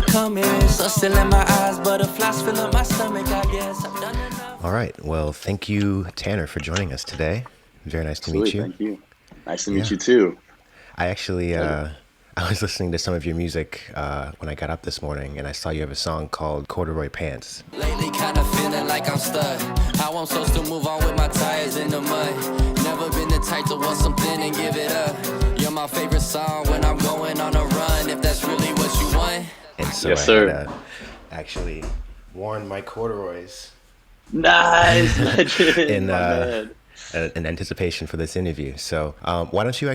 overcoming. So still in my eyes, butterflies fill up my stomach, I guess. I've done enough. All right. Well, thank you, Tanner, for joining us today. Very nice to meet Absolutely, you. thank you. Nice to meet Yeah. you too. I actually, I was listening to some of your music when I got up this morning, and I saw you have a song called Corduroy Pants. Lately kinda feeling like I'm stuck. How I'm supposed to move on with my tires in the mud. Never been the type to want something and give it up. You're my favorite song when I'm going on a run. If that's really what you want. And so Yes, I sir. had actually worn my corduroys Nice, legend. in my man. in anticipation for this interview. So why don't you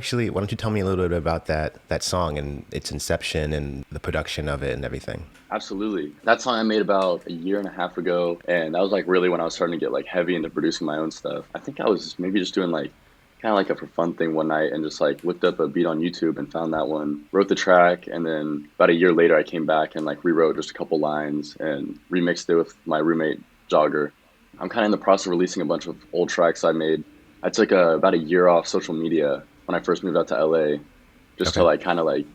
tell me a little bit about that song and its inception and the production of it and everything? Absolutely. That song I made about a year and a half ago, and that was like really when I was starting to get like heavy into producing my own stuff. I think I was maybe just doing like kind of like a for fun thing one night and just like looked up a beat on YouTube and found that one, wrote the track, and then about a year later I came back and like rewrote just a couple lines and remixed it with my roommate Jogger. I'm kind of in the process of releasing a bunch of old tracks I made. I took about a year off social media when I first moved out to LA just to Okay. like kind of like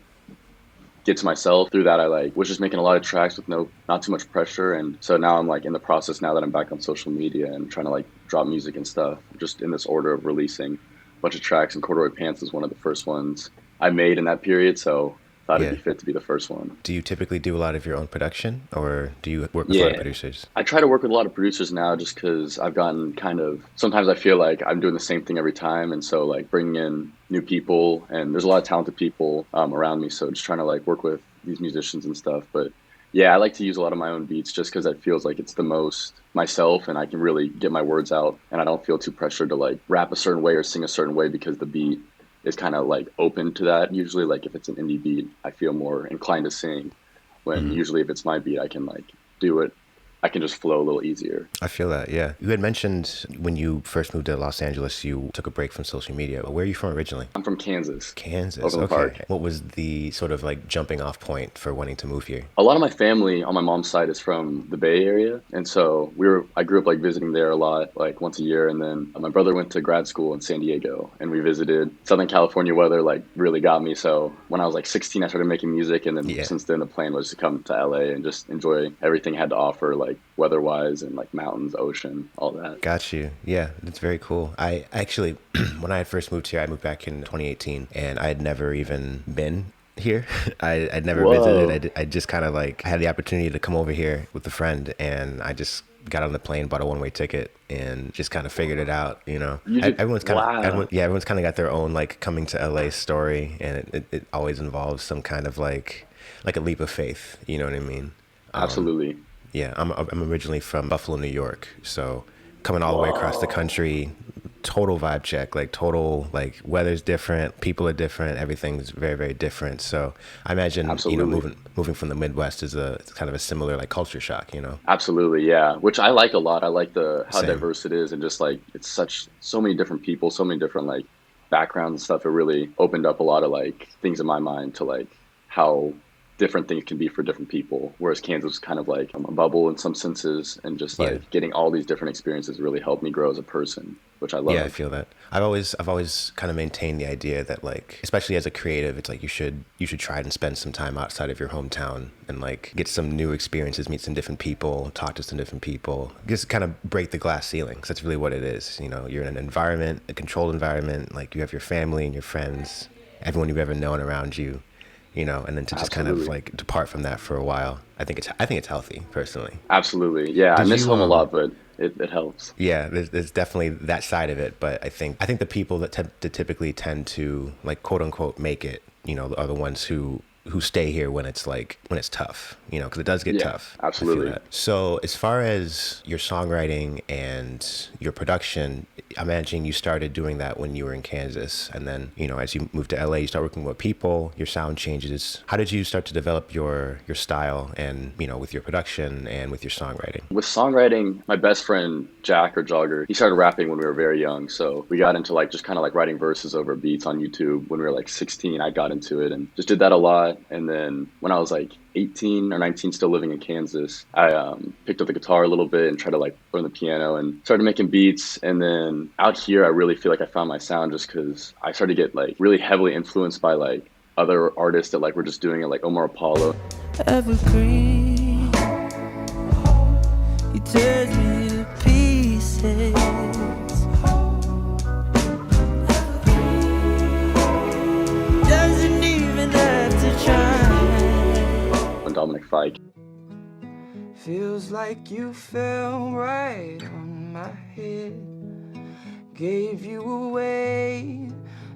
get to myself. Through that I like was just making a lot of tracks with not too much pressure, and so now I'm like in the process now that I'm back on social media and trying to like drop music and stuff, just in this order of releasing a bunch of tracks, and Corduroy Pants is one of the first ones I made in that period, so thought it'd Yeah. be fit to be the first one. Do you typically do a lot of your own production, or do you work with a lot of Yeah. producers? I try to work with a lot of producers now just because I've gotten kind of, sometimes I feel like I'm doing the same thing every time. And so like bringing in new people, and there's a lot of talented people around me. So just trying to like work with these musicians and stuff. But yeah, I like to use a lot of my own beats just because it feels like it's the most myself and I can really get my words out. And I don't feel too pressured to like rap a certain way or sing a certain way because the beat is kind of like open to that. Usually like if it's an indie beat, I feel more inclined to sing, when usually if it's my beat, I can like do it. I can just flow a little easier. I feel that, yeah. You had mentioned when you first moved to Los Angeles, you took a break from social media. Where are you from originally? I'm from Kansas. Kansas. Overland Okay. Park. What was the sort of like jumping off point for wanting to move here? A lot of my family on my mom's side is from the Bay Area, and so I grew up like visiting there a lot, like once a year. And then my brother went to grad school in San Diego, and we visited. Southern California weather like really got me. So when I was like 16, I started making music, and then Yeah. since then the plan was to come to LA and just enjoy everything it had to offer, like weather-wise and like mountains, ocean, all that. Got you. Yeah, that's very cool. I actually, when I had first moved here, I moved back in 2018, and I had never even been here. I'd never Whoa. visited. I just kind of like, I had the opportunity to come over here with a friend, and I just got on the plane, bought a one-way ticket, and just kind of figured it out, you know. You just- Everyone's kind wow. of, everyone's kind of got their own like coming to LA story, and it always involves some kind of like a leap of faith, you know what I mean? Absolutely. Yeah, I'm originally from Buffalo, New York, so coming all the way across the country, total vibe check, like total, like weather's different, people are different, everything's very, very different. So I imagine, Absolutely. you know, moving from the Midwest is it's kind of a similar like culture shock, you know? Absolutely, yeah. Which I like a lot. I like how Same. diverse it is, and just like it's so many different people, so many different like backgrounds and stuff. It really opened up a lot of like things in my mind to like how different things can be for different people. Whereas Kansas was kind of like a bubble in some senses, and just like Yeah. getting all these different experiences really helped me grow as a person, which I love. Yeah, I feel that. I've always kind of maintained the idea that like, especially as a creative, it's like you should try and spend some time outside of your hometown and like get some new experiences, meet some different people, talk to some different people, just kind of break the glass ceiling. 'Cause that's really what it is. You know, you're in an environment, a controlled environment, like you have your family and your friends, everyone you've ever known around you, you know, and then to just kind of Absolutely. like depart from that for a while. I think it's healthy personally. Absolutely, yeah. I Did miss you, home a lot, but it helps. Yeah, there's definitely that side of it, but I think the people that typically tend to like quote unquote make it, you know, are the ones who stay here when it's tough, you know, because it does get Yeah, tough. I feel absolutely. that. So as far as your songwriting and your production, I imagine you started doing that when you were in Kansas, and then, you know, as you moved to LA, you start working with people, your sound changes. How did you start to develop your style and, you know, with your production and with your songwriting? With songwriting, my best friend Jack or Jogger, he started rapping when we were very young. So we got into like just kind of like writing verses over beats on YouTube when we were like 16. I got into it and just did that a lot. And then when I was like 18 or 19, still living in Kansas, I picked up the guitar a little bit and tried to like learn the piano and started making beats. And then out here, I really feel like I found my sound just because I started to get like really heavily influenced by like other artists that like were just doing it, like Omar Apollo. evergreen. You tears me to pieces. Doesn't even have to try. And Dominic Fike. Feels like you fell right on my head. Gave you away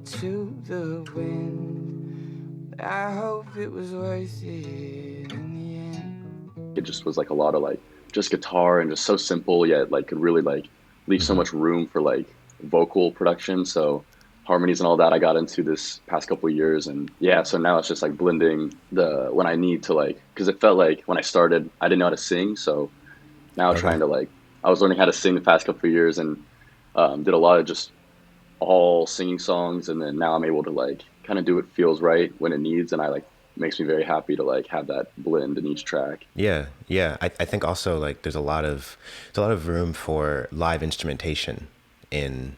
to the wind. I hope it was worth it in the end. It just was like a lot of like just guitar and just so simple yet like could really like leave so much room for like vocal production. So harmonies and all that I got into this past couple of years, and yeah, so now it's just like blending the when I need to like, because it felt like when I started I didn't know how to sing, so now trying to like, I was learning how to sing the past couple of years and did a lot of just all singing songs, and then now I'm able to like kind of do what feels right when it needs, and I like makes me very happy to like have that blend in each track. Yeah, I think also like there's a lot of room for live instrumentation in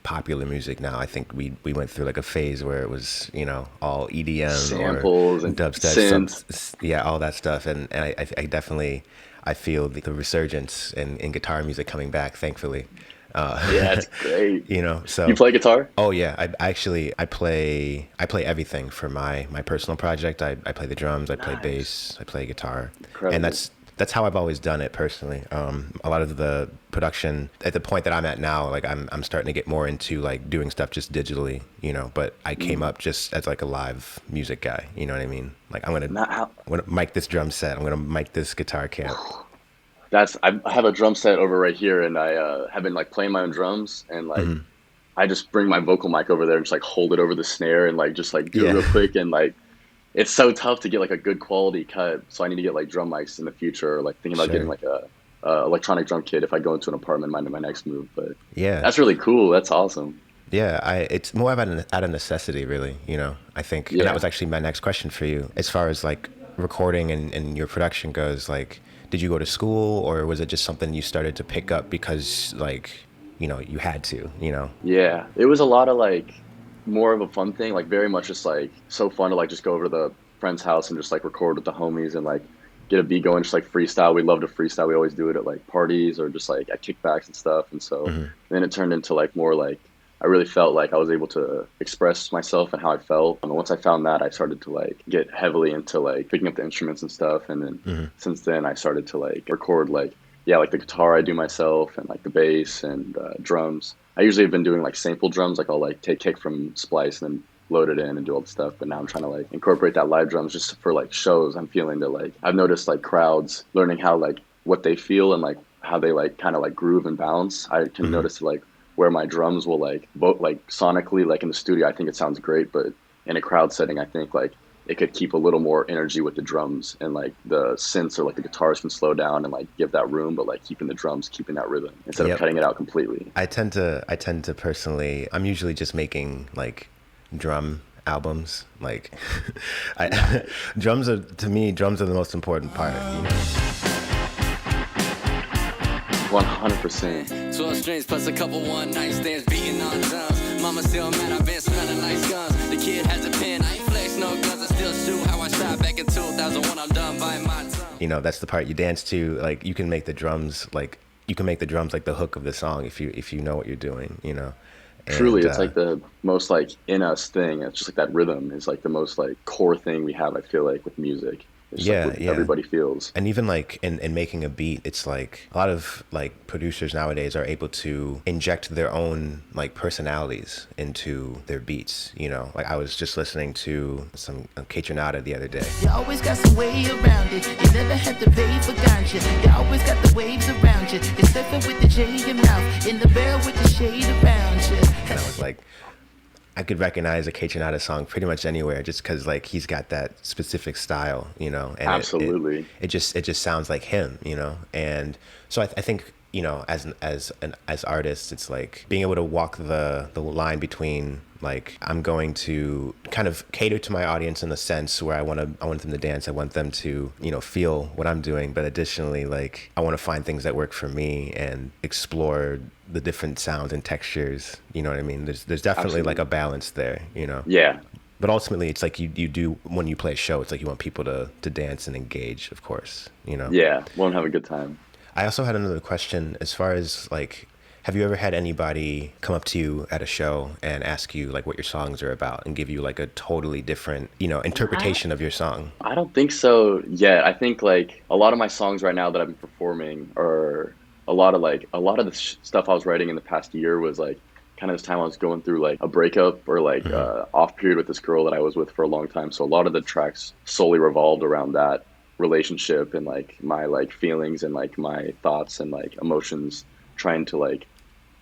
popular music now. I think we went through like a phase where it was, you know, all EDM samples or and dubstep, yeah, all that stuff, and I definitely I feel the resurgence in guitar music coming back, thankfully. Yeah, it's great. You know, so you play guitar? Oh yeah, I play everything for my personal project. I play the drums, I play bass, I play guitar. Incredible. And that's how I've always done it personally. A lot of the production at the point that I'm at now, like I'm starting to get more into like doing stuff just digitally, you know, but I came up just as like a live music guy, you know what I mean? Like I'm gonna mic this drum set, I'm gonna mic this guitar camp. I have a drum set over right here, and I have been like playing my own drums, and like I just bring my vocal mic over there and just like hold it over the snare and like just like do it real quick, and like it's so tough to get like a good quality cut, so I need to get like drum mics in the future, or like thinking about getting like a electronic drum kit if I go into an apartment, my next move. But yeah, that's really cool. That's awesome. Yeah, it's more out of necessity, really, you know, I think. And that was actually my next question for you. As far as like recording and your production goes, like, did you go to school, or was it just something you started to pick up because, like, you know, you had to, you know? Yeah, it was a lot of like more of a fun thing, like very much just like so fun to like just go over to the friend's house and just like record with the homies and like get a beat going, just like freestyle. We love to freestyle. We always do it at like parties or just like at kickbacks and stuff. And so then it turned into like more like I really felt like I was able to express myself and how I felt. And once I found that, I started to like get heavily into like picking up the instruments and stuff. And then since then I started to like record like, like the guitar I do myself, and like the bass and drums. I usually have been doing like sample drums, like I'll like take kick from Splice and then load it in and do all the stuff. But now I'm trying to like incorporate that live drums just for like shows. I'm feeling that like I've noticed like crowds learning how like what they feel and like how they like kind of like groove and bounce. I can notice like where my drums will like vote like sonically, like in the studio I think it sounds great, but in a crowd setting I think like it could keep a little more energy with the drums, and like the synths or like the guitars can slow down and like give that room, but like keeping the drums, keeping that rhythm instead of cutting it out completely. I tend to personally, I'm usually just making like drum albums. Like drums are the most important part, you know? 100%. 12 strings plus a couple one night stands beating on drums. Mama still mad, I've been smelling like skunk. The kid has a pen, I ain't flex no guns. I still shoot how I shot back in 2001. I'm done by my tongue. You know, that's the part you dance to. Like you can make the drums like the hook of the song if you know what you're doing, you know. And, truly, it's like the most like in us thing. It's just like that rhythm is like the most like core thing we have, I feel like, with music. It's like what everybody feels. And even like in making a beat, it's like a lot of like producers nowadays are able to inject their own like personalities into their beats, you know. Like I was just listening to some Kaytranada the other day. You always got some way around it. You never had to pay for ganja. You always got the waves around you. You're surfing with the J in your mouth, in the barrel with the shade around you. And I was like, I could recognize a Kaytranada song pretty much anywhere, just because like he's got that specific style, you know. And absolutely, it just sounds like him, you know. And so I think, you know, as artists, it's like being able to walk the line between like I'm going to kind of cater to my audience in the sense where I want them to dance, I want them to, you know, feel what I'm doing, but additionally like I want to find things that work for me and explore the different sounds and textures, you know what I mean? There's definitely like a balance there, you know. Yeah, But ultimately, it's like you do, when you play a show, it's like you want people to dance and engage, of course, you know? Yeah, won't have a good time. I also had another question as far as like, have you ever had anybody come up to you at a show and ask you like what your songs are about and give you like a totally different, you know, interpretation of your song? I don't think so yet. I think like a lot of my songs right now that I've been performing are a lot of the stuff I was writing in the past year was like kind of this time I was going through like a breakup or like off period with this girl that I was with for a long time. So a lot of the tracks solely revolved around that relationship and like my like feelings and like my thoughts and like emotions, trying to like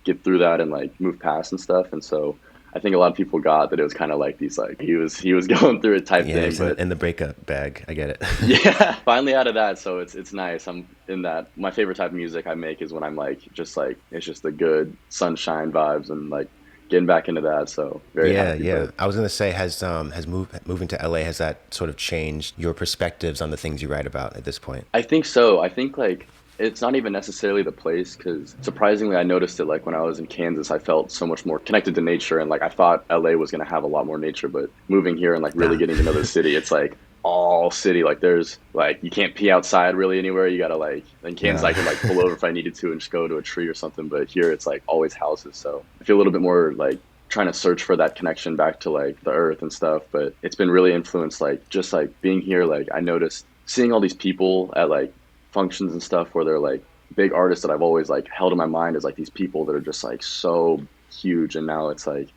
get through that and like move past and stuff. And so I think a lot of people got that it was kind of like these like he was going through it type thing. But in the breakup bag, I get it. yeah, finally out of that, so it's nice. I'm in that. My favorite type of music I make is when I'm like it's just the good sunshine vibes and like getting back into that. So very happy. Yeah. I was gonna say, has moving to LA, has that sort of changed your perspectives on the things you write about at this point? I think so. I think like it's not even necessarily the place, because surprisingly I noticed it like when I was in Kansas I felt so much more connected to nature, and like I thought LA was going to have a lot more nature, but moving here and like really getting to know the city, it's like all city. Like there's like you can't pee outside really anywhere. You gotta like in Kansas I could like pull over if I needed to and just go to a tree or something, but here it's like always houses. So I feel a little bit more like trying to search for that connection back to like the earth and stuff. But it's been really influenced like just like being here. Like I noticed seeing all these people at like functions and stuff where they're like big artists that I've always like held in my mind as like these people that are just like so huge, and now it's like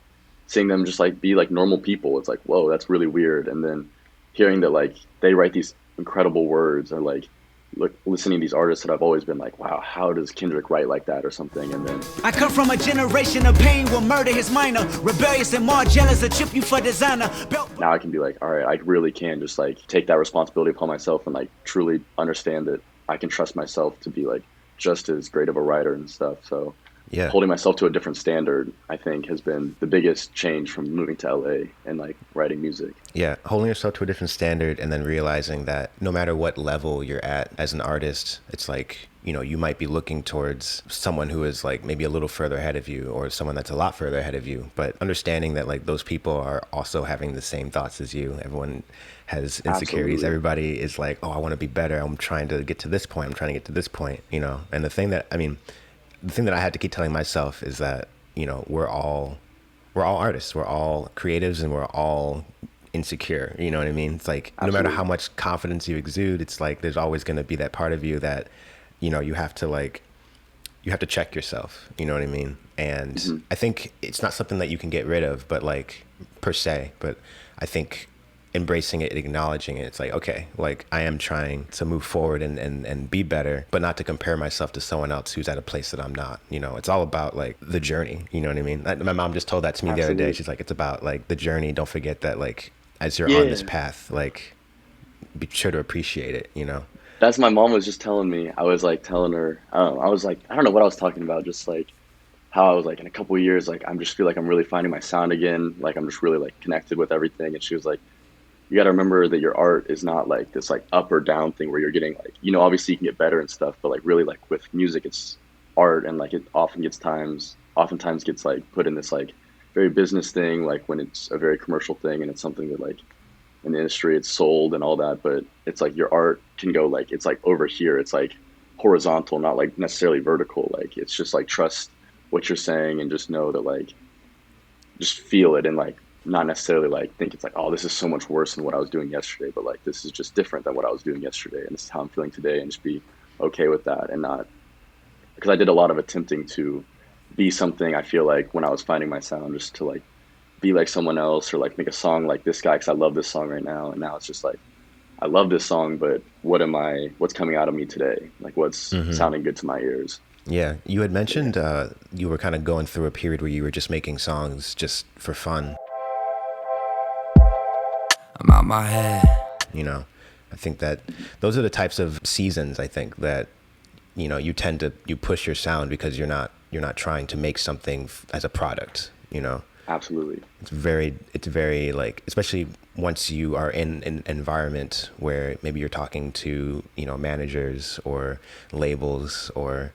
seeing them just like be like normal people. It's like, whoa, that's really weird. And then hearing that like they write these incredible words, or like listening to these artists that I've always been like, wow, how does Kendrick write like that or something? And then I come from a generation of pain will murder his minor, rebellious and more jealous, a chip you for designer. Now I can be like, all right, I really can just like take that responsibility upon myself and like truly understand that I can trust myself to be like just as great of a writer and stuff. So Yeah. holding myself to a different standard, I think, has been the biggest change from moving to LA and like writing music. Yeah, holding yourself to a different standard, and then realizing that no matter what level you're at as an artist, it's like, you know, you might be looking towards someone who is like maybe a little further ahead of you, or someone that's a lot further ahead of you, but understanding that like those people are also having the same thoughts as you. Everyone has insecurities. Absolutely. Everybody is like, oh, I want to be better. I'm trying to get to this point. I'm trying to get to this point, you know? And the thing that I had to keep telling myself is that, you know, we're all artists, we're all creatives, and we're all insecure. You know what I mean? It's like, Absolutely. no matter how much confidence you exude, it's like, there's always going to be that part of you that, you know, you have to check yourself. You know what I mean? And I think it's not something that you can get rid of, but like per se, but I think embracing it, acknowledging it, it's like, okay, like I am trying to move forward and be better, but not to compare myself to someone else who's at a place that I'm not. You know, it's all about like the journey. You know what I mean? My mom just told that to me the other day. She's like, it's about like the journey. Don't forget that like as you're on this path, like be sure to appreciate it, you know? That's my mom was just telling me. I was like telling her, I don't know what I was talking about, just like how I was like in a couple of years, like I'm just feel like I'm really finding my sound again. Like I'm just really like connected with everything. And she was like, you got to remember that your art is not like this like up or down thing where you're getting like, you know, obviously you can get better and stuff, but like really like with music, it's art, and like it oftentimes gets like put in this like very business thing, like when it's a very commercial thing and it's something that like in the industry it's sold and all that, but it's like your art can go like, it's like over here, it's like horizontal, not like necessarily vertical. Like it's just like trust what you're saying and just know that like just feel it, and like not necessarily like think it's like, oh, this is so much worse than what I was doing yesterday, but like this is just different than what I was doing yesterday, and this is how I'm feeling today, and just be okay with that. And not, because I did a lot of attempting to be something, I feel like when I was finding my sound, just to like be like someone else, or like make a song like this guy because I love this song right now. And now it's just like, I love this song, but what's coming out of me today, like what's sounding good to my ears. Yeah, you had mentioned you were kind of going through a period where you were just making songs just for fun. I'm out my head. You know, I think that those are the types of seasons, I think, that, you know, you push your sound because you're not trying to make something as a product, you know? Absolutely. It's very like, especially once you are in an environment where maybe you're talking to, you know, managers or labels or,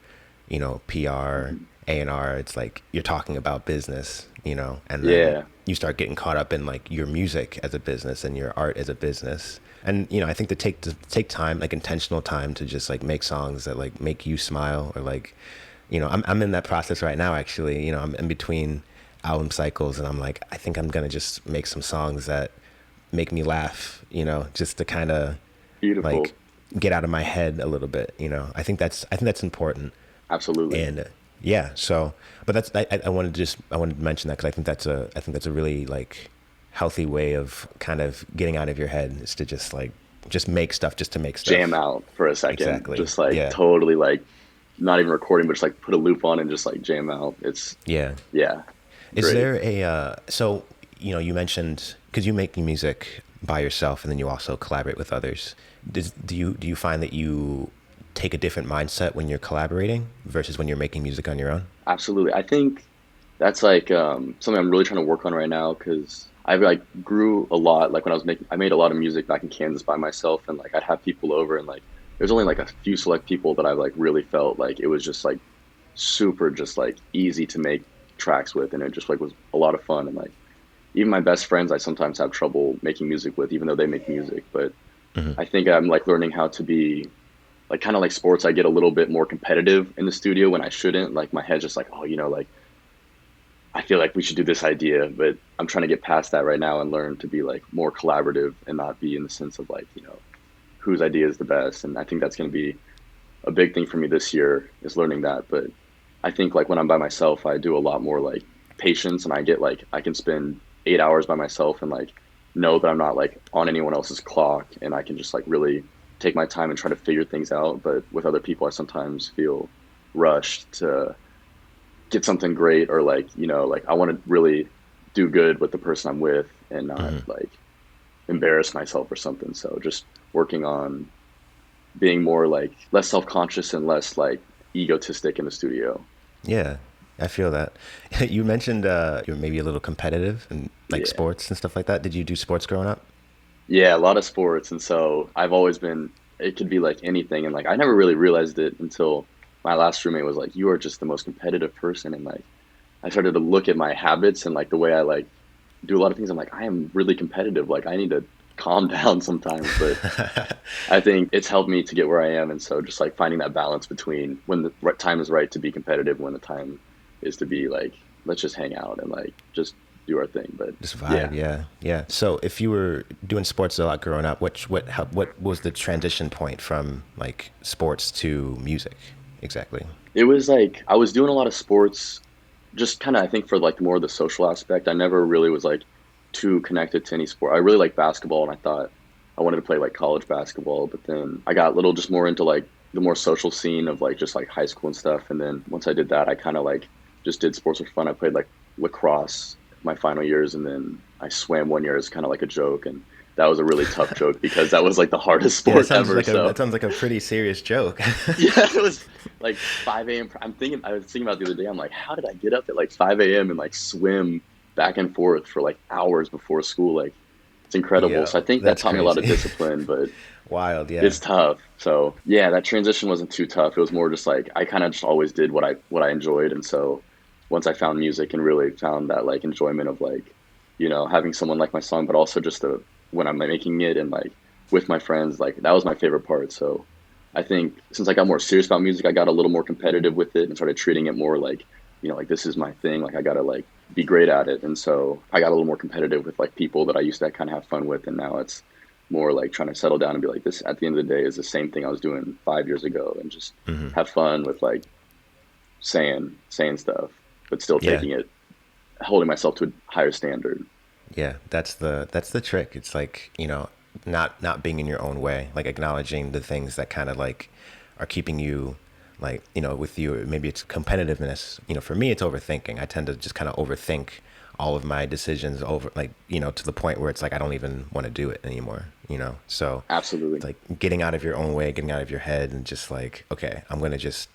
you know, PR, A&R, it's like you're talking about business, you know, and then Yeah. you start getting caught up in like your music as a business and your art as a business. And, you know, I think to take time, like intentional time to just like make songs that like make you smile, or like, you know, I'm in that process right now, actually. You know, I'm in between album cycles, and I'm like, I think I'm going to just make some songs that make me laugh, you know, just to kind of Beautiful. like get out of my head a little bit, you know. I think that's important. Absolutely. And yeah, so, but that's, I wanted to mention that, because I think that's a really like healthy way of kind of getting out of your head, is to just make stuff just to make stuff. Jam out for a second. Exactly. Just like Yeah. totally like not even recording, but just like put a loop on and just like jam out. It's Yeah. yeah. Is Great. there so, you know, you mentioned, because you make music by yourself and then you also collaborate with others. Do you find that you take a different mindset when you're collaborating versus when you're making music on your own? Absolutely. I think that's like something I'm really trying to work on right now, because I like grew a lot. Like when I made a lot of music back in Kansas by myself, and like I'd have people over, and like there's only like a few select people that I like really felt like it was just like super just like easy to make tracks with, and it just like was a lot of fun. And like even my best friends I sometimes have trouble making music with, even though they make music. But I think I'm like learning how to be like, kind of like sports, I get a little bit more competitive in the studio when I shouldn't. Like my head's just like, oh, you know, like I feel like we should do this idea, but I'm trying to get past that right now and learn to be like more collaborative and not be in the sense of like, you know, whose idea is the best. And I think that's going to be a big thing for me this year, is learning that. But I think like when I'm by myself, I do a lot more like patience, and I get like, I can spend 8 hours by myself and like know that I'm not like on anyone else's clock, and I can just like really take my time and try to figure things out. But with other people, I sometimes feel rushed to get something great, or like, you know, like I want to really do good with the person I'm with and not like embarrass myself or something. So just working on being more like less self-conscious and less like egotistic in the studio. Yeah, I feel that. You mentioned you're maybe a little competitive and like Yeah. sports and stuff like that. Did you do sports growing up? Yeah, a lot of sports. And so I've always been, it could be like anything. And like, I never really realized it until my last roommate was like, you are just the most competitive person. And like, I started to look at my habits and like the way I like do a lot of things. I'm like, I am really competitive. Like I need to calm down sometimes. But I think it's helped me to get where I am. And so just like finding that balance between when the time is right to be competitive, when the time is to be like, let's just hang out and like, just do our thing. But Just vibe, yeah. So if you were doing sports a lot growing up, what was the transition point from like sports to music exactly? it was like I was doing a lot of sports, just kind of I think for like more of the social aspect. I never really was like too connected to any sport. I really like basketball, and I thought I wanted to play like college basketball, but then I got a little just more into like the more social scene of like just like high school and stuff. And then once I did that, I kind of like just did sports for fun. I played like lacrosse my final years, and then I swam 1 year as kind of like a joke, and that was a really tough joke because that was like the hardest sport ever. That sounds like a pretty serious joke. Yeah, it was like 5 a.m. I was thinking about the other day, I'm like, how did I get up at like 5 a.m. and like swim back and forth for like hours before school? Like, it's incredible. Yeah, So I think that that's taught me a lot of crazy. discipline, but Wild, yeah. it's tough. So yeah, that transition wasn't too tough. It was more just like, I kind of just always did what I enjoyed. And so once I found music and really found that like enjoyment of like, you know, having someone like my song, but also just when I'm making it and like with my friends, like that was my favorite part. So I think since I got more serious about music, I got a little more competitive with it and started treating it more like, you know, like this is my thing. Like I got to like be great at it. And so I got a little more competitive with like people that I used to kind of have fun with. And now it's more like trying to settle down and be like, this at the end of the day is the same thing I was doing 5 years ago, and just have fun with like saying stuff, but still taking it, holding myself to a higher standard. Yeah, that's the trick. It's like, you know, not being in your own way, like acknowledging the things that kind of like are keeping you like, you know, with you. Maybe it's competitiveness. You know, for me, it's overthinking. I tend to just kind of overthink all of my decisions over, like, you know, to the point where it's like I don't even want to do it anymore, you know? So Absolutely. it's like getting out of your own way, getting out of your head, and just like, okay, I'm going to just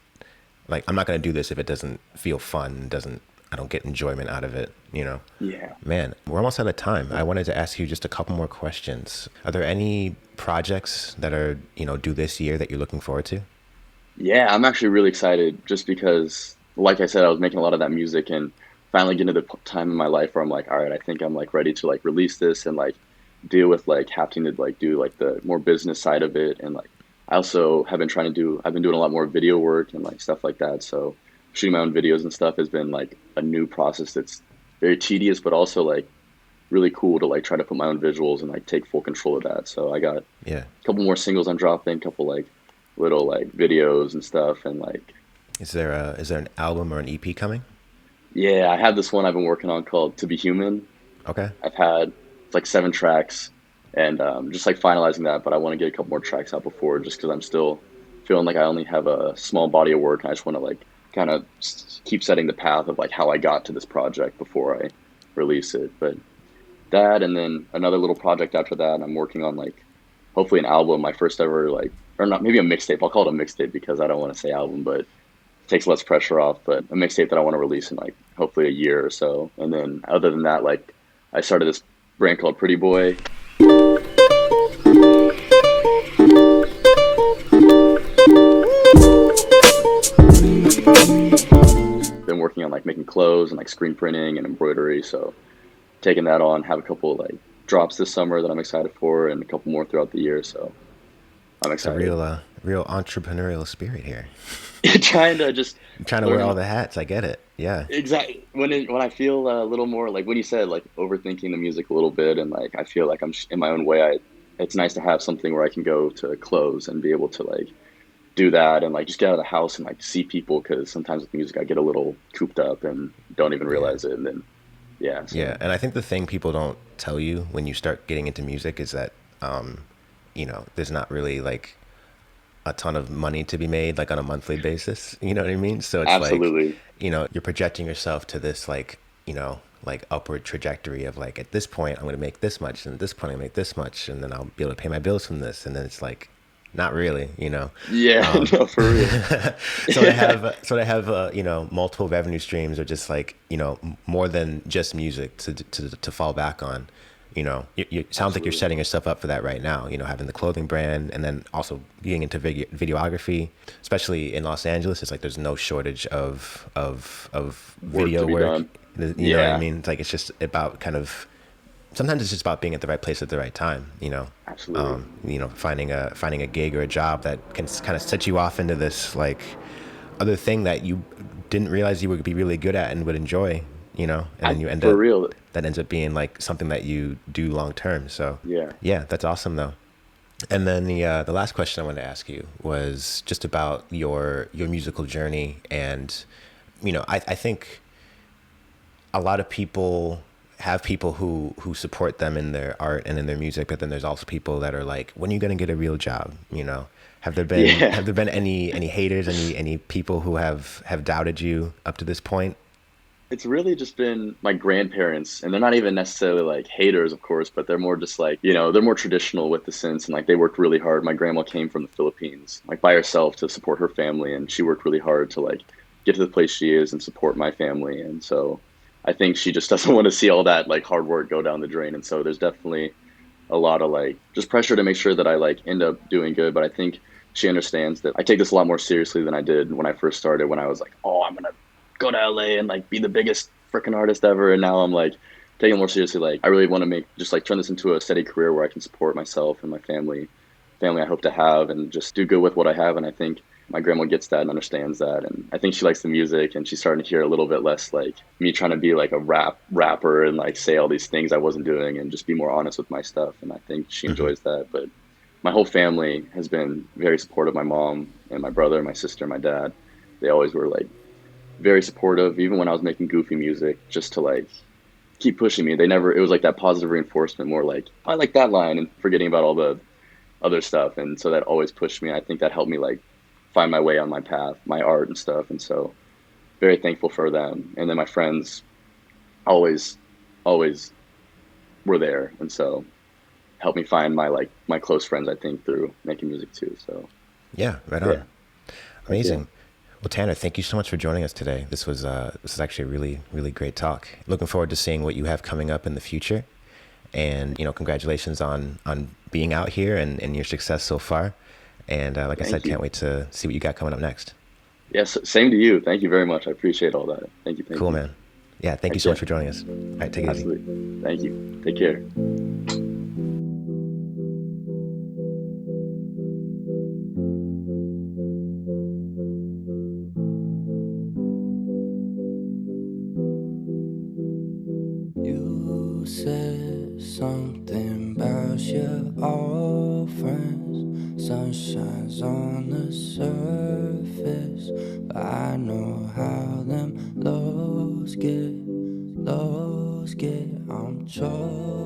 like, I'm not going to do this if it doesn't feel fun, I don't get enjoyment out of it, you know? Yeah. Man, we're almost out of time. I wanted to ask you just a couple more questions. Are there any projects that are, you know, due this year that you're looking forward to? Yeah, I'm actually really excited just because, like I said, I was making a lot of that music, and finally getting to the time in my life where I'm like, all right, I think I'm like ready to like release this and like deal with like having to like do like the more business side of it. And like I also have been I've been doing a lot more video work and like stuff like that. So shooting my own videos and stuff has been like a new process that's very tedious, but also like really cool to like try to put my own visuals and like take full control of that. So I got a couple more singles I'm dropping, a couple like little like videos and stuff, and like is there an album or an EP coming? Yeah, I have this one I've been working on called To Be Human. Okay. I've had like 7 tracks, and just like finalizing that, but I want to get a couple more tracks out before, just because I'm still feeling like I only have a small body of work, and I just want to like kind of keep setting the path of like how I got to this project before I release it. But that, and then another little project after that, I'm working on like hopefully an album, my first ever like, or not, maybe a mixtape. I'll call it a mixtape because I don't want to say album, but it takes less pressure off. But a mixtape that I want to release in like hopefully a year or so. And then other than that, like I started this brand called Pretty Boy. Been working on like making clothes and like screen printing and embroidery, so taking that on, have a couple like drops this summer that I'm excited for, and a couple more throughout the year, so I'm excited. It's a real entrepreneurial spirit here. trying to wear all the hats. I get it. Yeah, exactly. When I feel a little more like when you said like overthinking the music a little bit, and like I feel like I'm in my own way, it's nice to have something where I can go to clothes and be able to like do that and like just get out of the house and like see people, because sometimes with music I get a little cooped up and don't even realize it, and then yeah, and I think the thing people don't tell you when you start getting into music is that there's not really like a ton of money to be made like on a monthly basis, you know what I mean? So it's absolutely like, you're projecting yourself to this like like upward trajectory of like, at this point I'm going to make this much, and at this point I make this much, and then I'll be able to pay my bills from this, and then it's like not really, no, for real. So to have multiple revenue streams, or just like more than just music to fall back on. It sounds like you're setting yourself up for that right now, having the clothing brand, and then also getting into videography, especially in Los Angeles. It's like there's no shortage of video work. You know what I mean? It's like, it's just about sometimes it's just about being at the right place at the right time, Absolutely. Finding a gig or a job that can kind of set you off into this like other thing that you didn't realize you would be really good at and would enjoy, and then you end up real. That ends up being like something that you do long term. So yeah, that's awesome though. And then the last question I wanted to ask you was just about your musical journey. And I think a lot of people have people who support them in their art and in their music, but then there's also people that are like, when are you going to get a real job? Have there been any haters, any people who have doubted you up to this point? It's really just been my grandparents, and they're not even necessarily like haters, of course, but they're more just like, they're more traditional with the sense, and like they worked really hard. My grandma came from the Philippines, like by herself to support her family, and she worked really hard to like get to the place she is and support my family. And so I think she just doesn't want to see all that like hard work go down the drain. And so there's definitely a lot of like just pressure to make sure that I like end up doing good. But I think she understands that I take this a lot more seriously than I did when I first started, when I was like, oh, I'm going to go to LA and like be the biggest freaking artist ever. And now I'm like taking it more seriously. Like I really want to turn this into a steady career where I can support myself and my family I hope to have, and just do good with what I have. And I think my grandma gets that and understands that. And I think she likes the music, and she's starting to hear a little bit less like me trying to be like a rapper and like say all these things I wasn't doing, and just be more honest with my stuff. And I think she enjoys that. But my whole family has been very supportive. My mom and my brother, my sister, my dad, they always were like very supportive, even when I was making goofy music, just to like keep pushing me. It was like that positive reinforcement, more like, I like that line, and forgetting about all the other stuff. And so that always pushed me. I think that helped me like find my way on my path, my art and stuff. And so very thankful for them. And then my friends always were there. And so helped me find my close friends, I think, through making music too. So yeah, right on. Yeah. Amazing. Yeah. Well, Tanner, thank you so much for joining us today. This was actually a really, really great talk. Looking forward to seeing what you have coming up in the future. And, congratulations on being out here and your success so far. And like I said, can't wait to see what you got coming up next. Yes, same to you. Thank you very much. I appreciate all that. Thank you. Cool, man. Yeah, thank you so much for joining us. All right, take it easy. Absolutely. Thank you. Take care. You said something about your old friends. Sun shines on the surface, but I know how them lows get. I'm troubled.